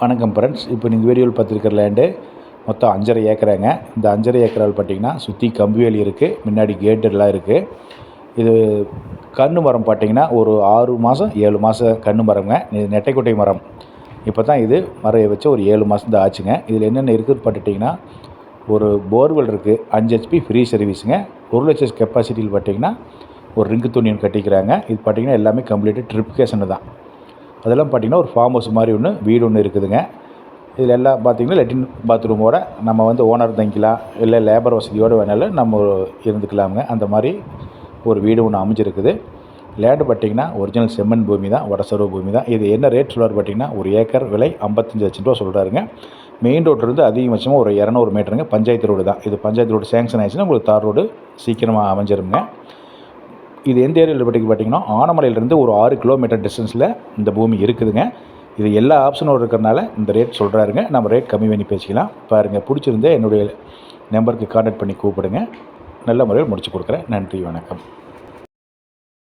வணக்கம் ஃப்ரெண்ட்ஸ். இப்போ நீங்கள் வீடியோவில் பார்த்துருக்கிற லேண்டு மொத்தம் 5.5 ஏக்கராங்க. இந்த 5.5 ஏக்கரால் பார்த்திங்கன்னா சுற்றி கம்பி வேலி இருக்குது, முன்னாடி கேட்டு எல்லாம் இருக்குது. இது கன்று மரம் பார்த்திங்கன்னா ஒரு 6 மாதம் 7 மாதம் கன்று மரங்க. இது நெட்டைக்குட்டை மரம். இப்போ தான் இது மரம் வச்சு ஒரு 7 மாதம் தான் ஆச்சுங்க. இதில் என்னென்ன இருக்குதுன்னு பார்த்துட்டிங்கன்னா, ஒரு போர்வெல் இருக்குது, 5 HP ஃப்ரீ சர்வீஸுங்க. 1 லட்சம் கெப்பாசிட்டியில் பார்த்திங்கன்னா ஒரு ரிங்கு துணியன் கட்டிக்கிறாங்க. இது பார்த்திங்கன்னா எல்லாமே கம்ப்ளீட்டாக ட்ரிப்கேஷன் தான். அதெல்லாம் பார்த்திங்கன்னா ஒரு ஃபார்ம் ஹவுஸ் மாதிரி வீடு ஒன்று இருக்குதுங்க. இதில் எல்லாம் பார்த்திங்கன்னா லெட்டின் பாத்ரூமோடு நம்ம ஓனர் தங்கிக்கலாம், இல்லை லேபர் வசதியோடு வேணாலும் நம்ம இருந்துக்கலாமுங்க. அந்த மாதிரி ஒரு வீடு ஒன்று அமைஞ்சிருக்குது. லேண்டு பார்த்திங்கன்னா ஒரிஜினல் செம்மண் பூமி தான், வடசர்வ பூமி தான். இது என்ன ரேட் சொல்கிறார் பார்த்திங்கன்னா, ஒரு ஏக்கர் விலை 55 லட்சம் ரூபா சொல்கிறாருங்க. மெயின் ரோட்லேருந்து அதிகபட்சமாக ஒரு 200 மீட்டருங்க. பஞ்சாயத்து ரோடு தான். இது பஞ்சாயத்து ரோடு சேங்ஷன் ஆயிடுச்சுன்னா உங்களுக்கு தார் ரோடு சீக்கிரமாக அமைஞ்சிருங்க. இது எந்த ஏரியாவில் பார்த்திங்கன்னா, ஆனமலையிலேருந்து ஒரு 6 கிலோமீட்டர் டிஸ்டன்ஸில் இந்த பூமி இருக்குதுங்க. இது எல்லா ஆப்ஷனும் இருக்கிறனால இந்த ரேட் சொல்கிறாருங்க. நம்ம ரேட் கம்மி பண்ணி பேசிக்கலாம். பாருங்கள், பிடிச்சிருந்தே என்னுடைய நம்பருக்கு கான்டாக்ட் பண்ணி கூப்பிடுங்க. நல்ல முறையில் முடிச்சு கொடுக்குறேன். நன்றி, வணக்கம்.